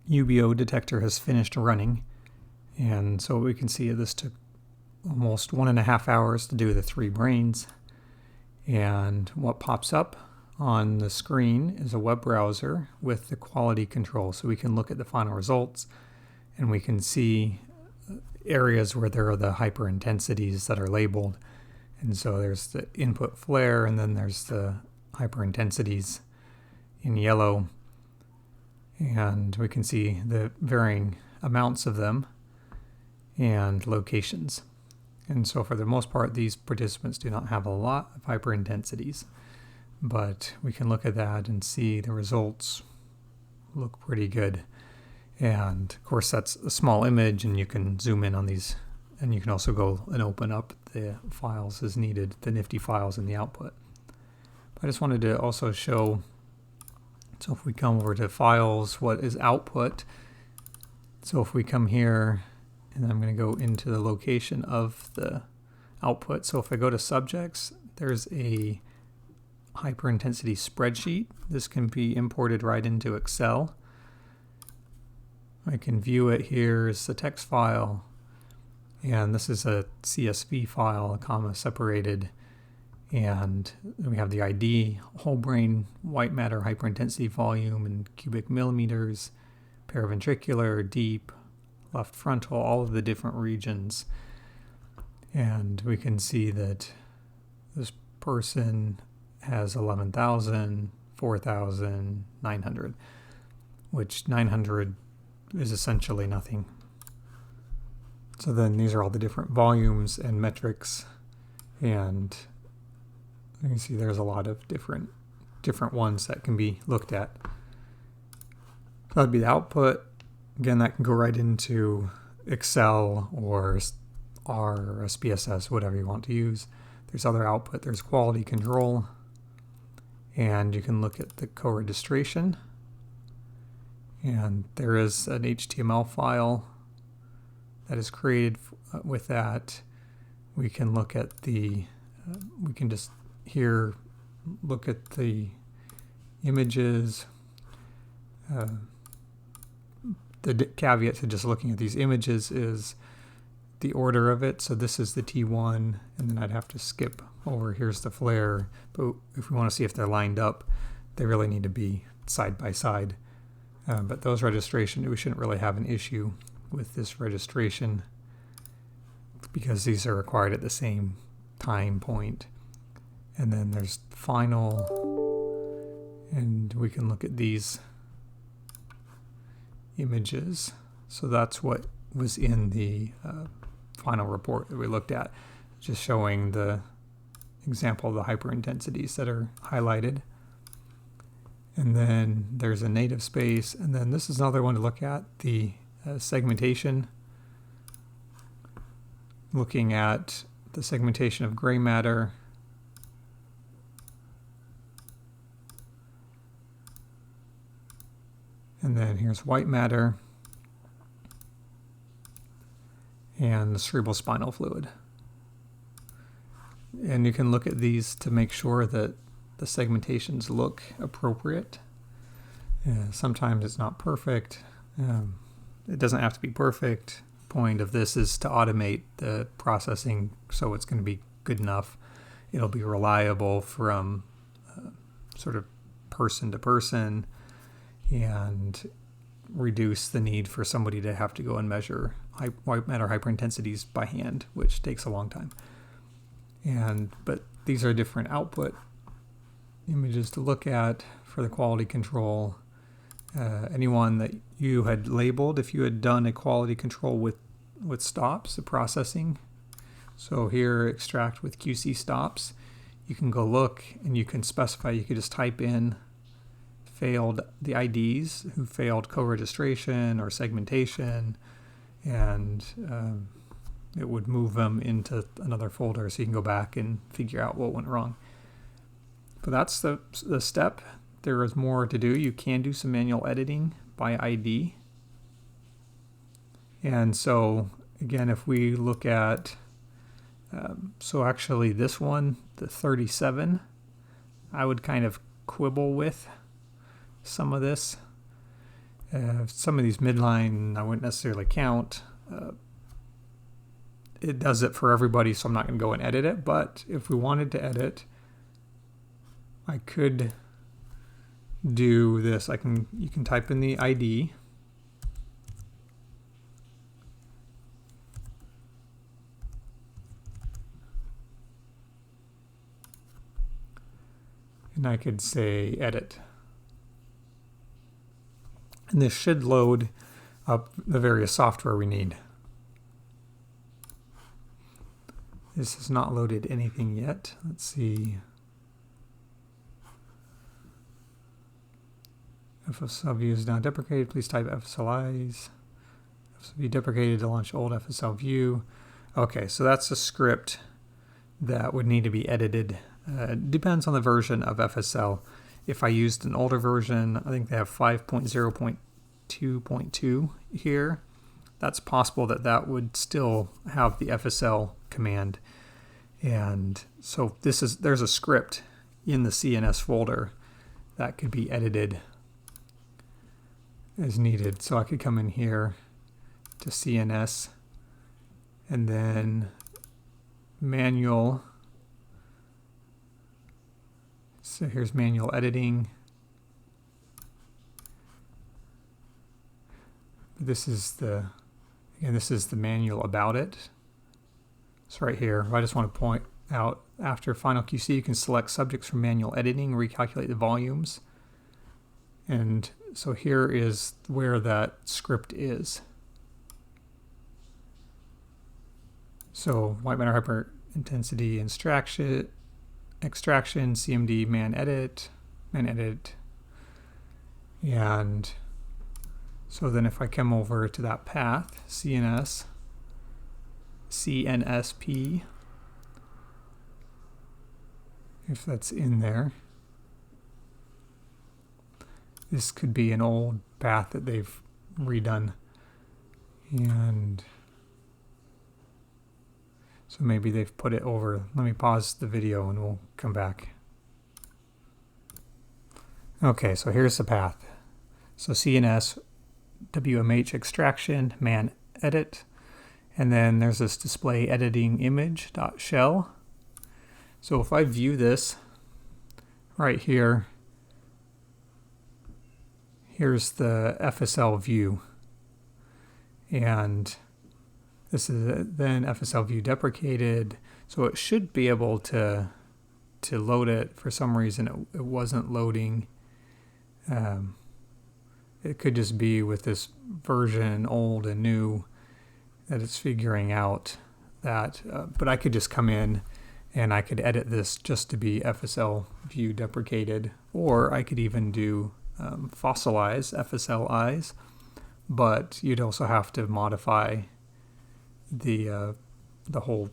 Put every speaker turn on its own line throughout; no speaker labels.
UBO detector has finished running. And so we can see this took almost 1.5 hours to do the 3 brains. And what pops up on the screen is a web browser with the quality control. So we can look at the final results and we can see areas where there are the hyperintensities that are labeled. And so there's the input flare, and then there's the hyperintensities in yellow. And we can see the varying amounts of them and locations. And so for the most part, these participants do not have a lot of hyperintensities, but we can look at that and see the results look pretty good. And of course, that's a small image, and you can zoom in on these, and you can also go and open up the files as needed, the nifty files in the output. But I just wanted to also show, so if we come over to files, what is output? So if we come here, and I'm going to go into the location of the output. So if I go to subjects, there's a hyperintensity spreadsheet. This can be imported right into Excel. I can view it here as a text file, and this is a CSV file, a comma separated, and we have the ID, whole brain, white matter hyperintensity volume in cubic millimeters, paraventricular, deep, left frontal, all of the different regions. And we can see that this person has 11,000, 4,000, 900, which 900 is essentially nothing. So then these are all the different volumes and metrics, and you can see there's a lot of different ones that can be looked at. So that'd be the output. Again, that can go right into Excel or R or SPSS, whatever you want to use. There's other output, there's quality control, and you can look at the co-registration. And there is an HTML file that is created with that. We can look at the, we can just here look at the images. The caveat to just looking at these images is the order of it. So this is the T1, and then I'd have to skip over. Here's the flare. But if we want to see if they're lined up, they really need to be side by side. But those registration, we shouldn't really have an issue with this registration because these are required at the same time point. And then there's final, and we can look at these images. So that's what was in the final report that we looked at, just showing the example of the hyperintensities that are highlighted. And then there's a native space, and then this is another one to look at, the segmentation, looking at the segmentation of gray matter. And then here's white matter and the cerebral spinal fluid. And you can look at these to make sure that the segmentations look appropriate. Sometimes it's not perfect. It doesn't have to be perfect. The point of this is to automate the processing so it's going to be good enough. It'll be reliable from sort of person to person, and reduce the need for somebody to have to go and measure white matter hyperintensities by hand, which takes a long time. But these are different output images to look at for the quality control. Anyone that you had labeled, if you had done a quality control with stops, the processing. So here, extract with QC stops, you can go look and you can specify, you could just type in failed the IDs who failed co-registration or segmentation, and it would move them into another folder so you can go back and figure out what went wrong. But that's the step. There is more to do. You can do some manual editing by ID. And so again, if we look at, so actually this one, the 37, I would kind of quibble with some of this. Some of these midline I wouldn't necessarily count. It does it for everybody, so I'm not going to go and edit it. But if we wanted to edit, I could do this. You can type in the ID. And I could say edit. And this should load up the various software we need. This has not loaded anything yet. Let's see. FSL view is now deprecated. Please type FSLIs. FSL view deprecated to launch old FSL view. Okay, so that's a script that would need to be edited. Depends on the version of FSL. If I used an older version, I think they have 5.0.2.2 here. That's possible that would still have the FSL command. And so there's a script in the CNS folder that could be edited as needed. So I could come in here to CNS and then manual. So here's manual editing. This is the manual about it. It's right here. I just want to point out, after Final QC, you can select subjects from manual editing, recalculate the volumes. And so here is where that script is. So white matter hyperintensity extraction, CMD man edit. And so then if I come over to that path, CNSP, if that's in there, this could be an old path that they've redone. And so maybe they've put it over. Let me pause the video and we'll come back. Okay, so here's the path. So CNS, WMH extraction, man edit, and then there's this display editing image.shell. So if I view this right here, here's the FSL view, and this is then FSL view deprecated. So it should be able to load it. For some reason it wasn't loading. It could just be with this version, old and new, that it's figuring out that. But I could just come in and I could edit this just to be FSL view deprecated, or I could even do fossilize FSLIs, but you'd also have to modify the whole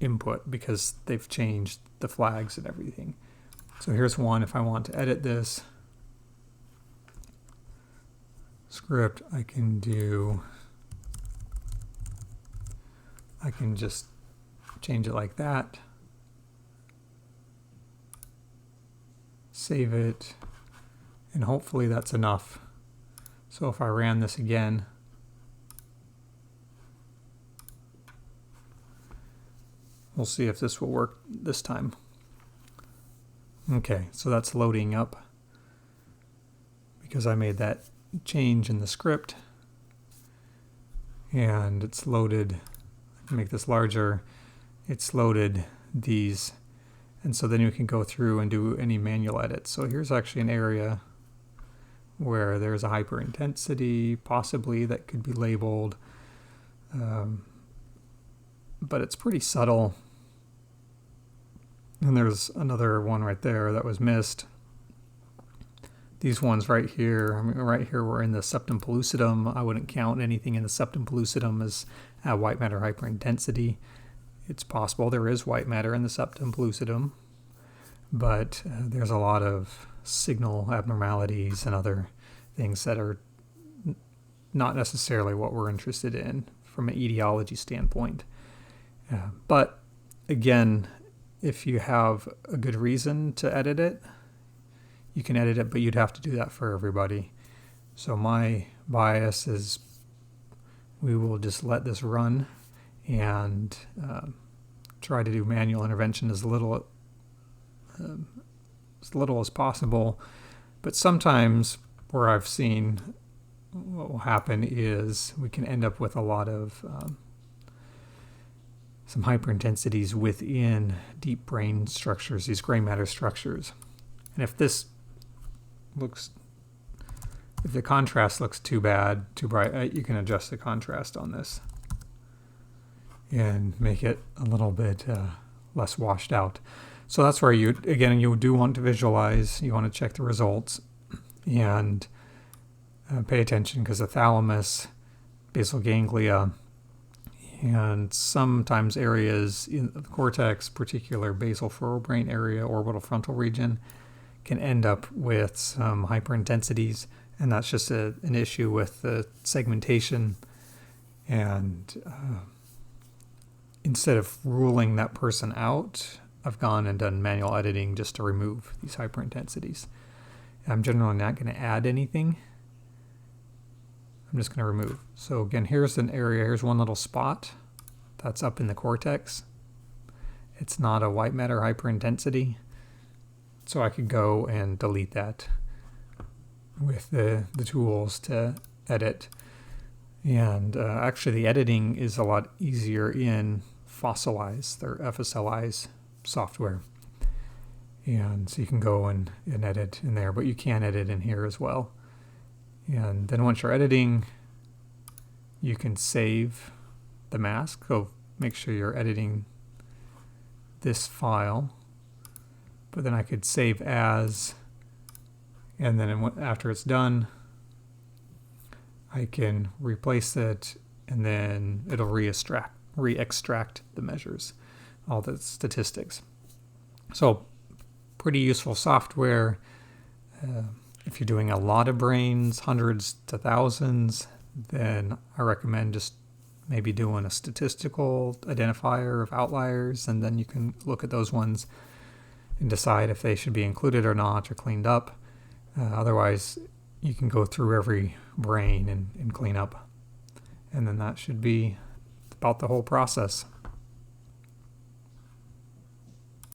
input because they've changed the flags and everything. So here's one. If I want to edit this script, I can just change it like that, save it, and hopefully that's enough. So if I ran this again, we'll see if this will work this time. Okay, so that's loading up because I made that change in the script, and it's loaded. I can make this larger. It's loaded these, and so then you can go through and do any manual edits. So here's actually an area where there's a hyperintensity possibly that could be labeled, but it's pretty subtle. And there's another one right there that was missed. These ones right here, I mean, right here we're in the septum pellucidum. I wouldn't count anything in the septum pellucidum as white matter hyperintensity. It's possible there is white matter in the septum pellucidum, but there's a lot of signal abnormalities and other things that are not necessarily what we're interested in from an etiology standpoint. But again, if you have a good reason to edit it, you can edit it, but you'd have to do that for everybody. So my bias is we will just let this run and try to do manual intervention as little as possible. But sometimes where I've seen what will happen is we can end up with a lot of some hyperintensities within deep brain structures, these gray matter structures. And if the contrast looks too bad, too bright, you can adjust the contrast on this and make it a little bit less washed out. So that's where you do want to visualize, you want to check the results and pay attention, because the thalamus, basal ganglia, and sometimes areas in the cortex, particular basal forebrain area, orbital frontal region, can end up with some hyperintensities, and that's just an issue with the segmentation. And instead of ruling that person out, I've gone and done manual editing just to remove these hyperintensities. I'm generally not going to add anything. I'm just going to remove. So again, here's an area, here's one little spot that's up in the cortex. It's not a white matter hyperintensity. So I could go and delete that with the tools to edit. And actually the editing is a lot easier in Fossilize, their FSLI's software. And so you can go and edit in there, but you can edit in here as well. And then once you're editing, you can save the mask. So make sure you're editing this file. But then I could save as, and then after it's done, I can replace it, and then it'll re-extract the measures, all the statistics. So pretty useful software. If you're doing a lot of brains, hundreds to thousands, then I recommend just maybe doing a statistical identifier of outliers, and then you can look at those ones and decide if they should be included or not, or cleaned up. Otherwise, you can go through every brain and clean up. And then that should be about the whole process.